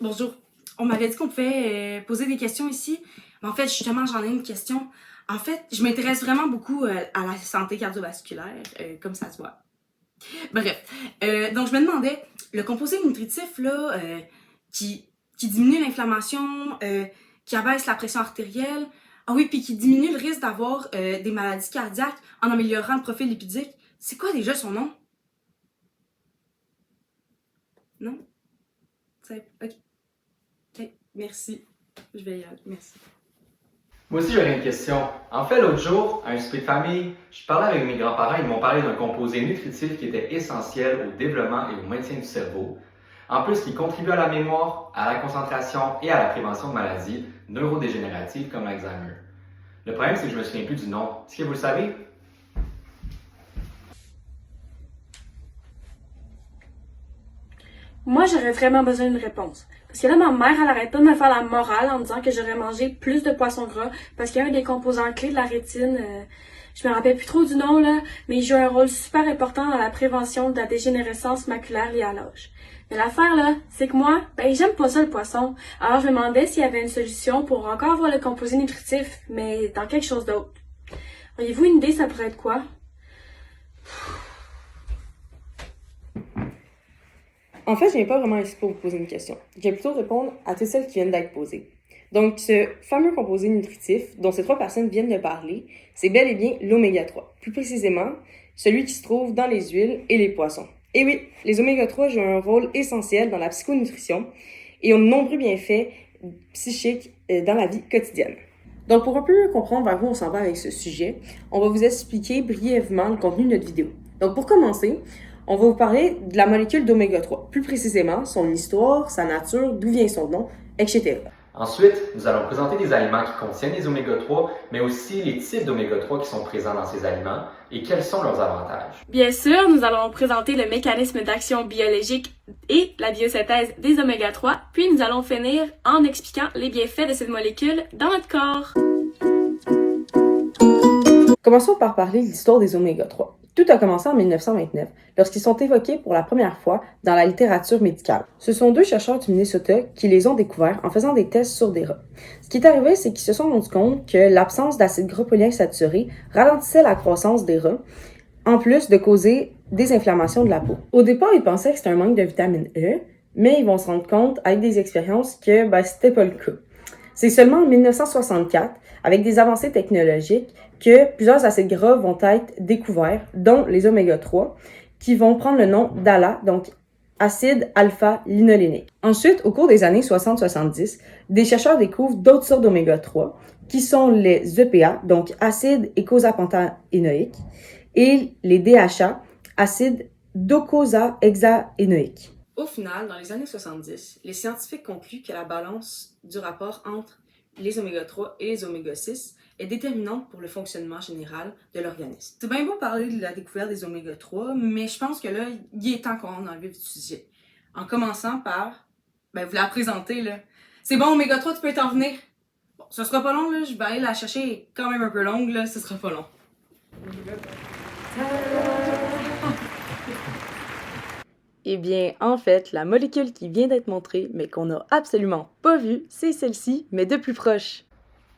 Bonjour. On m'avait dit qu'on pouvait poser des questions ici. Mais en fait, justement, j'en ai une question. En fait, je m'intéresse vraiment beaucoup à la santé cardiovasculaire, comme ça se voit. Bref, donc je me demandais, le composé nutritif là, qui, qui diminue l'inflammation, qui abaisse la pression artérielle, ah oui, puis qui diminue le risque d'avoir des maladies cardiaques en améliorant le profil lipidique, c'est quoi déjà son nom? Non? Ok, ok, merci. Je vais y aller, merci. Moi aussi, j'aurais une question. En fait, l'autre jour, à un souper de famille, je parlais avec mes grands-parents, ils m'ont parlé d'un composé nutritif qui était essentiel au développement et au maintien du cerveau. En plus, qui contribue à la mémoire, à la concentration et à la prévention de maladies neurodégénératives comme l'Alzheimer. Le problème, c'est que je me souviens plus du nom. Est-ce que vous le savez? Moi, j'aurais vraiment besoin d'une réponse. Parce que là, ma mère, elle arrête pas de me faire la morale en me disant que j'aurais mangé plus de poisson gras parce qu'il y a un des composants clés de la rétine. Je me rappelle plus trop du nom, là, mais il joue un rôle super important dans la prévention de la dégénérescence maculaire liée à l'âge. Mais l'affaire, là, c'est que moi, j'aime pas ça, le poisson. Alors, je me demandais s'il y avait une solution pour encore avoir le composé nutritif, mais dans quelque chose d'autre. Auriez-vous une idée, ça pourrait être quoi? En fait, je viens pas vraiment ici pour vous poser une question. Je viens plutôt répondre à toutes celles qui viennent d'être posées. Donc, ce fameux composé nutritif dont ces trois personnes viennent de parler, c'est bel et bien l'oméga 3. Plus précisément, celui qui se trouve dans les huiles et les poissons. Et oui, les oméga 3 jouent un rôle essentiel dans la psychonutrition et ont de nombreux bienfaits psychiques dans la vie quotidienne. Donc, pour un peu mieux comprendre vers où on s'en va avec ce sujet, on va vous expliquer brièvement le contenu de notre vidéo. Donc, pour commencer, on va vous parler de la molécule d'oméga 3, plus précisément son histoire, sa nature, d'où vient son nom, etc. Ensuite, nous allons présenter des aliments qui contiennent les oméga 3, mais aussi les types d'oméga 3 qui sont présents dans ces aliments et quels sont leurs avantages. Bien sûr, nous allons présenter le mécanisme d'action biologique et la biosynthèse des oméga 3, puis nous allons finir en expliquant les bienfaits de cette molécule dans notre corps. Commençons par parler de l'histoire des oméga 3. Tout a commencé en 1929, lorsqu'ils sont évoqués pour la première fois dans la littérature médicale. Ce sont deux chercheurs du Minnesota qui les ont découverts en faisant des tests sur des rats. Ce qui est arrivé, c'est qu'ils se sont rendus compte que l'absence d'acide gras polyinsaturé ralentissait la croissance des rats, en plus de causer des inflammations de la peau. Au départ, ils pensaient que c'était un manque de vitamine E, mais ils vont se rendre compte avec des expériences que c'était pas le cas. C'est seulement en 1964, avec des avancées technologiques, que plusieurs acides gras vont être découverts, dont les oméga 3, qui vont prendre le nom d'ALA, donc acide alpha-linolénique. Ensuite, au cours des années 60-70, des chercheurs découvrent d'autres sortes d'oméga 3, qui sont les EPA, donc acide eicosapentaénoïque, et les DHA, acide docosahexaénoïque. Au final, dans les années 70, les scientifiques concluent que la balance du rapport entre les oméga 3 et les oméga 6 est déterminante pour le fonctionnement général de l'organisme. C'est bien beau parler de la découverte des oméga 3, mais je pense que là, il est temps qu'on rentre dans le vif du sujet. En commençant par, vous la présenter, là. C'est bon, oméga 3, tu peux t'en venir. Bon, ce sera pas long, là, je vais aller la chercher quand même un peu longue, là, ce sera pas long. Eh bien, en fait, la molécule qui vient d'être montrée, mais qu'on n'a absolument pas vue, c'est celle-ci, mais de plus proche.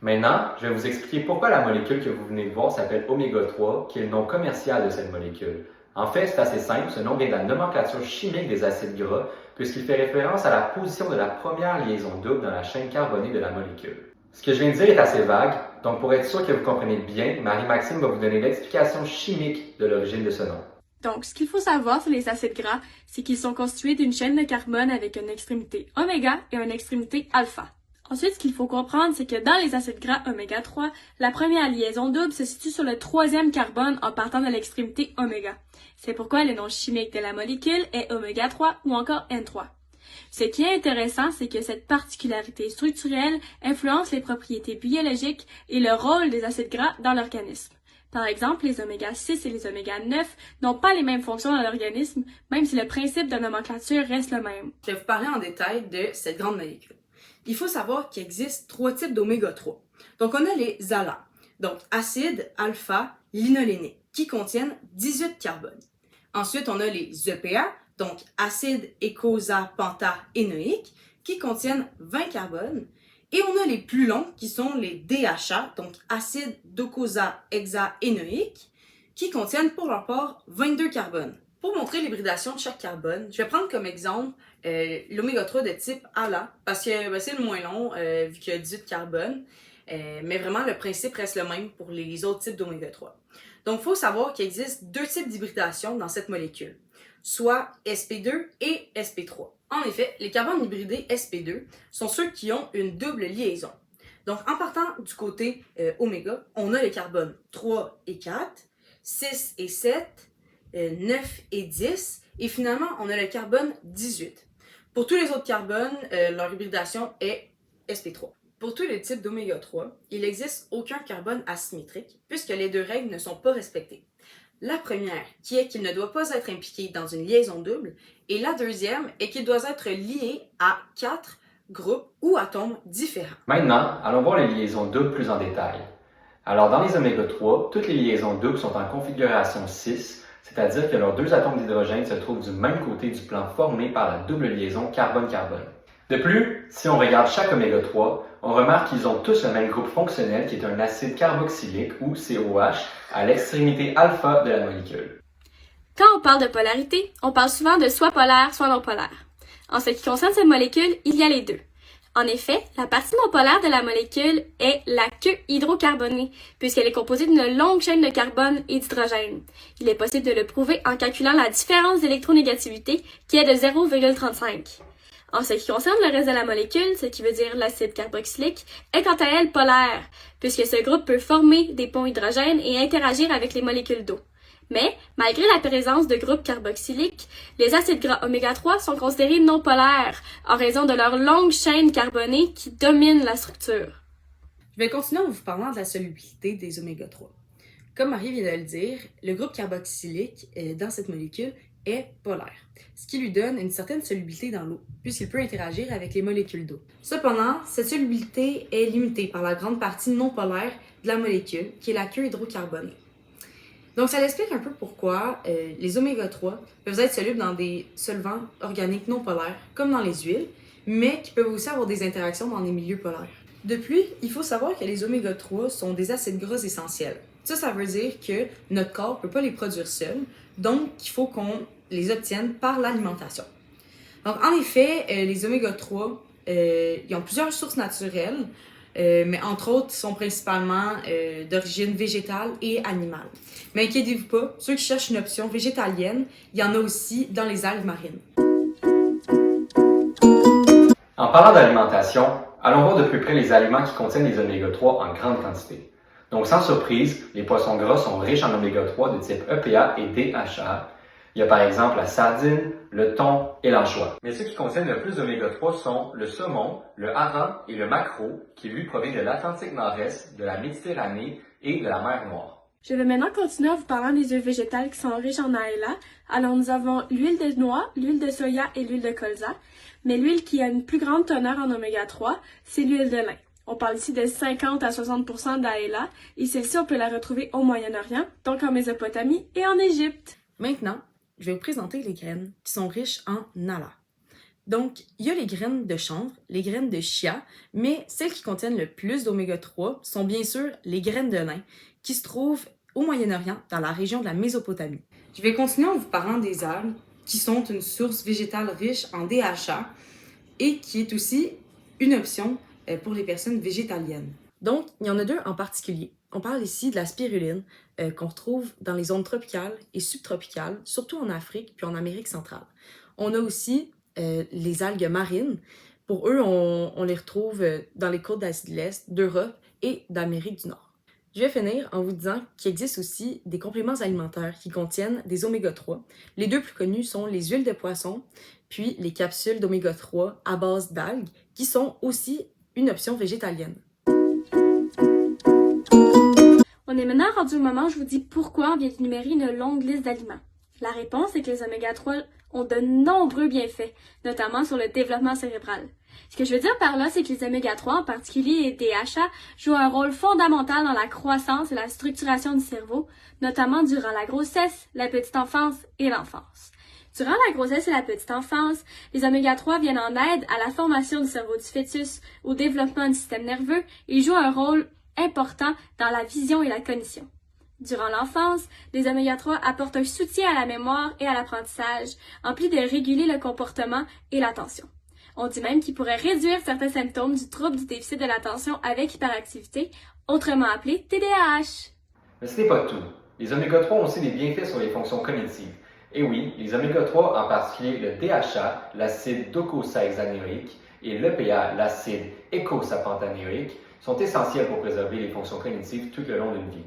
Maintenant, je vais vous expliquer pourquoi la molécule que vous venez de voir s'appelle oméga 3, qui est le nom commercial de cette molécule. En fait, c'est assez simple, ce nom vient de la nomenclature chimique des acides gras, puisqu'il fait référence à la position de la première liaison double dans la chaîne carbonée de la molécule. Ce que je viens de dire est assez vague, donc pour être sûr que vous comprenez bien, Marie-Maxime va vous donner l'explication chimique de l'origine de ce nom. Donc, ce qu'il faut savoir sur les acides gras, c'est qu'ils sont constitués d'une chaîne de carbone avec une extrémité oméga et une extrémité alpha. Ensuite, ce qu'il faut comprendre, c'est que dans les acides gras oméga 3, la première liaison double se situe sur le troisième carbone en partant de l'extrémité oméga. C'est pourquoi le nom chimique de la molécule est oméga 3 ou encore N3. Ce qui est intéressant, c'est que cette particularité structurelle influence les propriétés biologiques et le rôle des acides gras dans l'organisme. Par exemple, les oméga 6 et les oméga 9 n'ont pas les mêmes fonctions dans l'organisme, même si le principe de nomenclature reste le même. Je vais vous parler en détail de cette grande molécule. Il faut savoir qu'il existe 3 types d'oméga 3. Donc, on a les ALA, donc acide alpha-linolénique, qui contiennent 18 carbones. Ensuite, on a les EPA, donc acide eicosapentaénoïque, qui contiennent 20 carbones. Et on a les plus longs qui sont les DHA, donc acides docosahexaénoïques, qui contiennent pour leur part 22 carbones. Pour montrer l'hybridation de chaque carbone, je vais prendre comme exemple l'oméga 3 de type ALA, parce que c'est le moins long vu qu'il y a 18 carbones, mais vraiment le principe reste le même pour les autres types d'oméga 3. Donc il faut savoir qu'il existe deux types d'hybridation dans cette molécule, soit sp2 et sp3. En effet, les carbones hybridés sp2 sont ceux qui ont une double liaison. Donc en partant du côté oméga, on a les carbones 3 et 4, 6 et 7, 9 et 10, et finalement on a le carbone 18. Pour tous les autres carbones, leur hybridation est sp3. Pour tous les types d'oméga 3, il n'existe aucun carbone asymétrique puisque les deux règles ne sont pas respectées. La première, qui est qu'il ne doit pas être impliqué dans une liaison double, et la deuxième est qu'il doit être lié à 4 groupes ou atomes différents. Maintenant, allons voir les liaisons doubles plus en détail. Alors, dans les oméga 3, toutes les liaisons doubles sont en configuration 6, c'est-à-dire que leurs deux atomes d'hydrogène se trouvent du même côté du plan formé par la double liaison carbone-carbone. De plus, si on regarde chaque oméga 3, on remarque qu'ils ont tous le même groupe fonctionnel qui est un acide carboxylique ou COH à l'extrémité alpha de la molécule. Quand on parle de polarité, on parle souvent de soit polaire, soit non polaire. En ce qui concerne cette molécule, il y a les deux. En effet, la partie non polaire de la molécule est la queue hydrocarbonée, puisqu'elle est composée d'une longue chaîne de carbone et d'hydrogène. Il est possible de le prouver en calculant la différence d'électronégativité qui est de 0,35. En ce qui concerne le reste de la molécule, ce qui veut dire l'acide carboxylique, est quant à elle polaire, puisque ce groupe peut former des ponts hydrogènes et interagir avec les molécules d'eau. Mais, malgré la présence de groupes carboxyliques, les acides gras oméga 3 sont considérés non polaires en raison de leur longue chaîne carbonée qui domine la structure. Je vais continuer en vous parlant de la solubilité des oméga 3. Comme Marie vient de le dire, le groupe carboxylique dans cette molécule est polaire, ce qui lui donne une certaine solubilité dans l'eau, puisqu'il peut interagir avec les molécules d'eau. Cependant, cette solubilité est limitée par la grande partie non polaire de la molécule, qui est la queue hydrocarbonée. Donc, ça explique un peu pourquoi les oméga 3 peuvent être solubles dans des solvants organiques non polaires, comme dans les huiles, mais qui peuvent aussi avoir des interactions dans des milieux polaires. De plus, il faut savoir que les oméga 3 sont des acides gras essentiels. Ça veut dire que notre corps ne peut pas les produire seul, donc il faut qu'on les obtienne par l'alimentation. Donc, en effet, les oméga 3, ils ont plusieurs sources naturelles, mais entre autres, sont principalement d'origine végétale et animale. Mais inquiétez-vous pas, ceux qui cherchent une option végétalienne, il y en a aussi dans les algues marines. En parlant d'alimentation, allons voir de plus près les aliments qui contiennent les oméga 3 en grande quantité. Donc sans surprise, les poissons gras sont riches en oméga 3 de type EPA et DHA. Il y a par exemple la sardine, le thon et l'anchois. Mais ceux qui contiennent le plus d'oméga 3 sont le saumon, le hareng et le maquereau, qui lui provient de l'Atlantique Nord-Est, de la Méditerranée et de la mer Noire. Je vais maintenant continuer en vous parlant des huiles végétales qui sont riches en ALA. Alors nous avons l'huile de noix, l'huile de soya et l'huile de colza. Mais l'huile qui a une plus grande teneur en oméga 3, c'est l'huile de lin. On parle ici de 50 à 60% d'ALA et celle-ci on peut la retrouver au Moyen-Orient, donc en Mésopotamie et en Égypte. Maintenant, je vais vous présenter les graines qui sont riches en ALA. Donc, il y a les graines de chanvre, les graines de chia, mais celles qui contiennent le plus d'oméga 3 sont bien sûr les graines de lin, qui se trouvent au Moyen-Orient, dans la région de la Mésopotamie. Je vais continuer en vous parlant des algues, qui sont une source végétale riche en DHA et qui est aussi une option pour les personnes végétaliennes. Donc, il y en a deux en particulier. On parle ici de la spiruline qu'on retrouve dans les zones tropicales et subtropicales, surtout en Afrique puis en Amérique centrale. On a aussi les algues marines. Pour eux, on les retrouve dans les côtes d'Asie de l'Est, d'Europe et d'Amérique du Nord. Je vais finir en vous disant qu'il existe aussi des compléments alimentaires qui contiennent des oméga 3. Les deux plus connus sont les huiles de poisson, puis les capsules d'oméga 3 à base d'algues, qui sont aussi une option végétalienne. On est maintenant rendu au moment où je vous dis pourquoi on vient d'énumérer une longue liste d'aliments. La réponse est que les oméga 3 ont de nombreux bienfaits, notamment sur le développement cérébral. Ce que je veux dire par là, c'est que les oméga 3, en particulier les DHA, jouent un rôle fondamental dans la croissance et la structuration du cerveau, notamment durant la grossesse, la petite enfance et l'enfance. Durant la grossesse et la petite enfance, les oméga 3 viennent en aide à la formation du cerveau du fœtus, au développement du système nerveux et jouent un rôle important dans la vision et la cognition. Durant l'enfance, les oméga 3 apportent un soutien à la mémoire et à l'apprentissage, en plus de réguler le comportement et l'attention. On dit même qu'ils pourraient réduire certains symptômes du trouble du déficit de l'attention avec hyperactivité, autrement appelé TDAH. Mais ce n'est pas tout. Les oméga 3 ont aussi des bienfaits sur les fonctions cognitives. Et oui, les oméga 3, en particulier le DHA, l'acide docosahexaénoïque, et l'EPA, l'acide eicosapentaénoïque, sont essentiels pour préserver les fonctions cognitives tout le long d'une vie.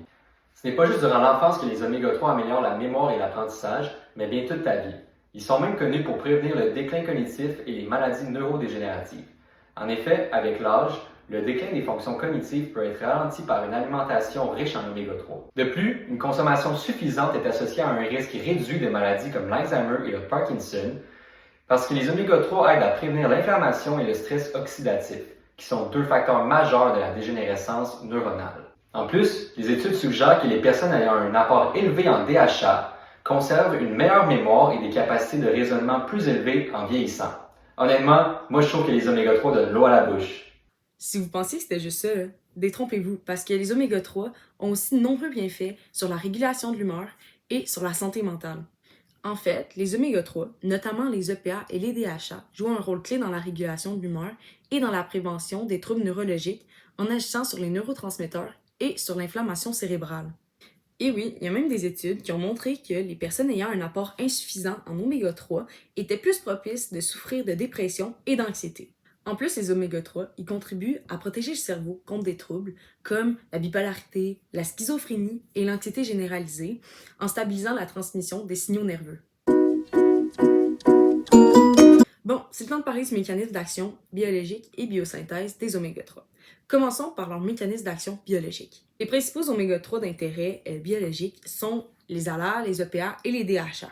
Ce n'est pas juste durant l'enfance que les oméga 3 améliorent la mémoire et l'apprentissage, mais bien toute ta vie. Ils sont même connus pour prévenir le déclin cognitif et les maladies neurodégénératives. En effet, avec l'âge, le déclin des fonctions cognitives peut être ralenti par une alimentation riche en oméga 3. De plus, une consommation suffisante est associée à un risque réduit de maladies comme l'Alzheimer et le Parkinson, parce que les oméga 3 aident à prévenir l'inflammation et le stress oxydatif, qui sont deux facteurs majeurs de la dégénérescence neuronale. En plus, les études suggèrent que les personnes ayant un apport élevé en DHA conservent une meilleure mémoire et des capacités de raisonnement plus élevées en vieillissant. Honnêtement, moi je trouve que les oméga 3 donnent l'eau à la bouche. Si vous pensiez que c'était juste ça, détrompez-vous, parce que les oméga 3 ont aussi de nombreux bienfaits sur la régulation de l'humeur et sur la santé mentale. En fait, les oméga 3, notamment les EPA et les DHA, jouent un rôle clé dans la régulation de l'humeur et dans la prévention des troubles neurologiques en agissant sur les neurotransmetteurs et sur l'inflammation cérébrale. Et oui, il y a même des études qui ont montré que les personnes ayant un apport insuffisant en oméga 3 étaient plus propices de souffrir de dépression et d'anxiété. En plus, les oméga 3, ils contribuent à protéger le cerveau contre des troubles comme la bipolarité, la schizophrénie et l'anxiété généralisée en stabilisant la transmission des signaux nerveux. Bon, c'est le temps de parler du mécanisme d'action biologique et biosynthèse des oméga 3. Commençons par leur mécanisme d'action biologique. Les principaux oméga 3 d'intérêt biologique sont les ALA, les EPA et les DHA.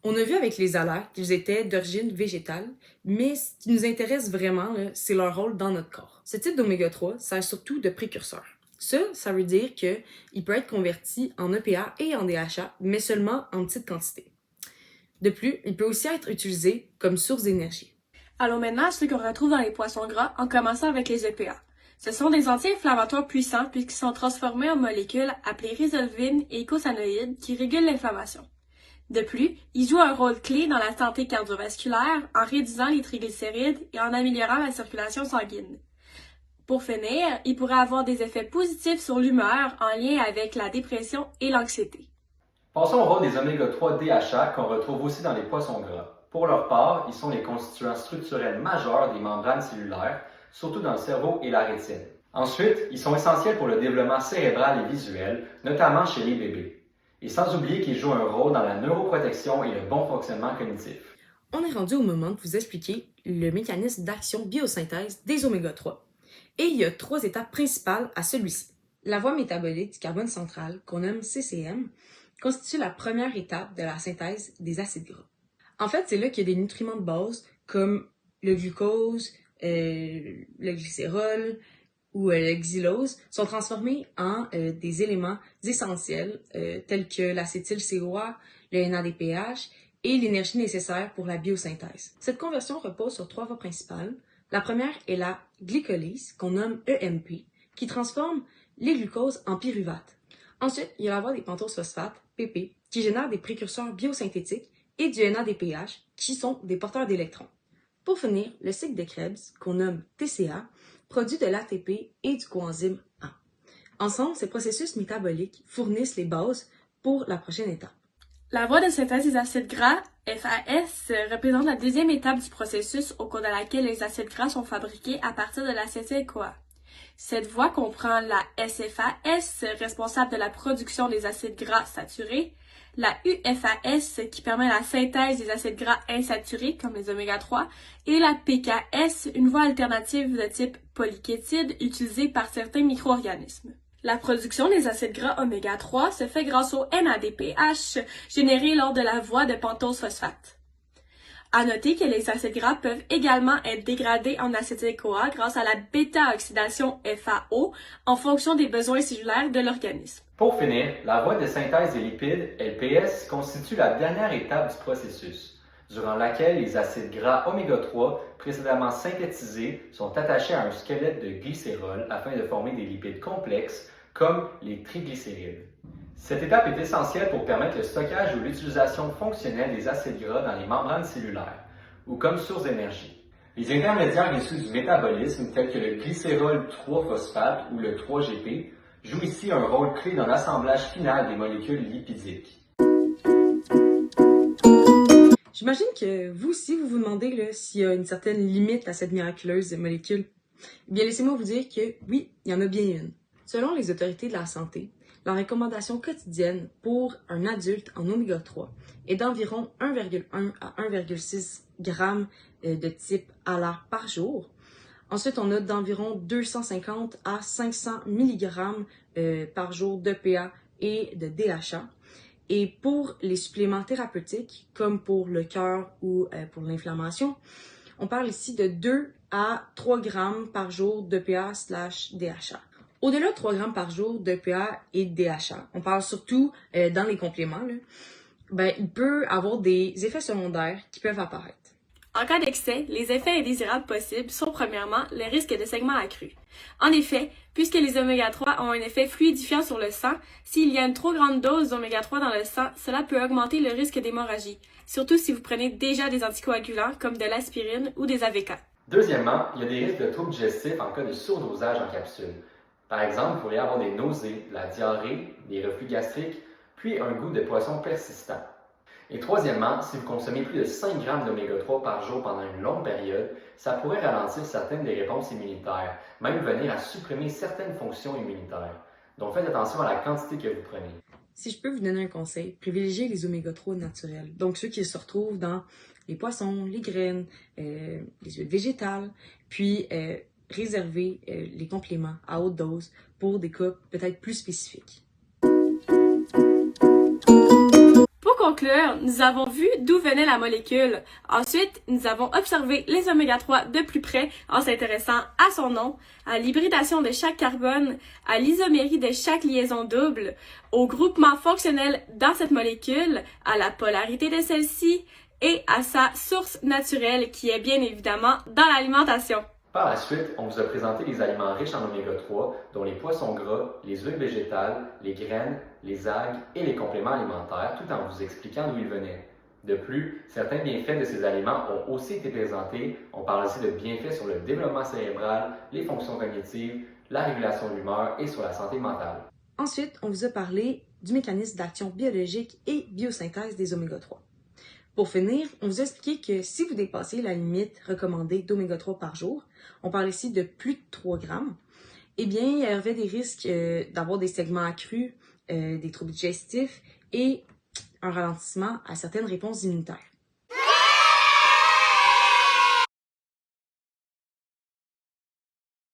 On a vu avec les ALA qu'ils étaient d'origine végétale, mais ce qui nous intéresse vraiment, c'est leur rôle dans notre corps. Ce type d'oméga 3 sert surtout de précurseur. Ça veut dire qu'il peut être converti en EPA et en DHA, mais seulement en petite quantité. De plus, il peut aussi être utilisé comme source d'énergie. Allons maintenant à ceux qu'on retrouve dans les poissons gras, en commençant avec les EPA. Ce sont des anti-inflammatoires puissants puisqu'ils sont transformés en molécules appelées résolvines et eicosanoïdes qui régulent l'inflammation. De plus, ils jouent un rôle clé dans la santé cardiovasculaire en réduisant les triglycérides et en améliorant la circulation sanguine. Pour finir, ils pourraient avoir des effets positifs sur l'humeur en lien avec la dépression et l'anxiété. Passons au rôle des oméga 3 DHA qu'on retrouve aussi dans les poissons gras. Pour leur part, ils sont les constituants structurels majeurs des membranes cellulaires, surtout dans le cerveau et la rétine. Ensuite, ils sont essentiels pour le développement cérébral et visuel, notamment chez les bébés. Et sans oublier qu'ils jouent un rôle dans la neuroprotection et le bon fonctionnement cognitif. On est rendu au moment de vous expliquer le mécanisme d'action biosynthèse des oméga 3. Et il y a 3 étapes principales à celui-ci. La voie métabolique du carbone central, qu'on nomme CCM, constitue la première étape de la synthèse des acides gras. En fait, c'est là qu'il y a des nutriments de base comme le glucose, le glycérol ou le xylose sont transformés en des éléments essentiels tels que l'acétyl-CoA, le NADPH et l'énergie nécessaire pour la biosynthèse. Cette conversion repose sur 3 voies principales. La première est la glycolyse, qu'on nomme EMP, qui transforme les glucoses en pyruvate. Ensuite, il y a la voie des pentose-phosphates, PP, qui génère des précurseurs biosynthétiques et du NADPH, qui sont des porteurs d'électrons. Pour finir, le cycle de Krebs, qu'on nomme TCA, produit de l'ATP et du coenzyme A. Ensemble, ces processus métaboliques fournissent les bases pour la prochaine étape. La voie de synthèse des acides gras, FAS, représente la deuxième étape du processus au cours de laquelle les acides gras sont fabriqués à partir de l'acétyl-CoA. Cette voie comprend la SFAS, responsable de la production des acides gras saturés, la UFAS, qui permet la synthèse des acides gras insaturés, comme les oméga 3, et la PKS, une voie alternative de type polykétide utilisée par certains micro-organismes. La production des acides gras oméga 3 se fait grâce au NADPH, généré lors de la voie de pentose-phosphate. À noter que les acides gras peuvent également être dégradés en acétyl-CoA grâce à la bêta-oxydation FAO en fonction des besoins cellulaires de l'organisme. Pour finir, la voie de synthèse des lipides, LPS, constitue la dernière étape du processus, durant laquelle les acides gras oméga 3 précédemment synthétisés sont attachés à un squelette de glycérol afin de former des lipides complexes comme les triglycérides. Cette étape est essentielle pour permettre le stockage ou l'utilisation fonctionnelle des acides gras dans les membranes cellulaires ou comme source d'énergie. Les intermédiaires issus du métabolisme tels que le glycérol 3-phosphate ou le 3-GP jouent ici un rôle clé dans l'assemblage final des molécules lipidiques. J'imagine que vous aussi, vous vous demandez s'il y a une certaine limite à cette miraculeuse molécule. Eh bien, laissez-moi vous dire que oui, il y en a bien une. Selon les autorités de la santé, la recommandation quotidienne pour un adulte en oméga 3 est d'environ 1,1 à 1,6 g de type ALA par jour. Ensuite, on a d'environ 250 à 500 mg par jour d'EPA et de DHA. Et pour les suppléments thérapeutiques, comme pour le cœur ou pour l'inflammation, on parle ici de 2 à 3 grammes par jour d'EPA/DHA. Au-delà de 3 grammes par jour d'EPA et de DHA, on parle surtout dans les compléments, il peut avoir des effets secondaires qui peuvent apparaître. En cas d'excès, les effets indésirables possibles sont premièrement le risque de saignement accru. En effet, puisque les oméga 3 ont un effet fluidifiant sur le sang, s'il y a une trop grande dose d'oméga 3 dans le sang, cela peut augmenter le risque d'hémorragie, surtout si vous prenez déjà des anticoagulants comme de l'aspirine ou des AVK. Deuxièmement, il y a des risques de troubles digestifs en cas de surdosage en capsule. Par exemple, vous pourriez avoir des nausées, de la diarrhée, des reflux gastriques, puis un goût de poisson persistant. Et troisièmement, si vous consommez plus de 5 grammes d'oméga 3 par jour pendant une longue période, ça pourrait ralentir certaines des réponses immunitaires, même venir à supprimer certaines fonctions immunitaires. Donc faites attention à la quantité que vous prenez. Si je peux vous donner un conseil, privilégiez les oméga 3 naturels, donc ceux qui se retrouvent dans les poissons, les graines, les huiles végétales, puis réservez les compléments à haute dose pour des cas peut-être plus spécifiques. Pour conclure, nous avons vu d'où venait la molécule. Ensuite, nous avons observé les oméga 3 de plus près en s'intéressant à son nom, à l'hybridation de chaque carbone, à l'isomérie de chaque liaison double, au groupement fonctionnel dans cette molécule, à la polarité de celle-ci et à sa source naturelle qui est bien évidemment dans l'alimentation. Par la suite, on vous a présenté les aliments riches en oméga 3, dont les poissons gras, les huiles végétales, les graines, les algues et les compléments alimentaires, tout en vous expliquant d'où ils venaient. De plus, certains bienfaits de ces aliments ont aussi été présentés. On parle aussi de bienfaits sur le développement cérébral, les fonctions cognitives, la régulation de l'humeur et sur la santé mentale. Ensuite, on vous a parlé du mécanisme d'action biologique et biosynthèse des oméga 3. Pour finir, on vous a expliqué que si vous dépassez la limite recommandée d'oméga 3 par jour, on parle ici de plus de 3 grammes, eh bien, il y avait des risques d'avoir des saignements accrus, des troubles digestifs et un ralentissement à certaines réponses immunitaires.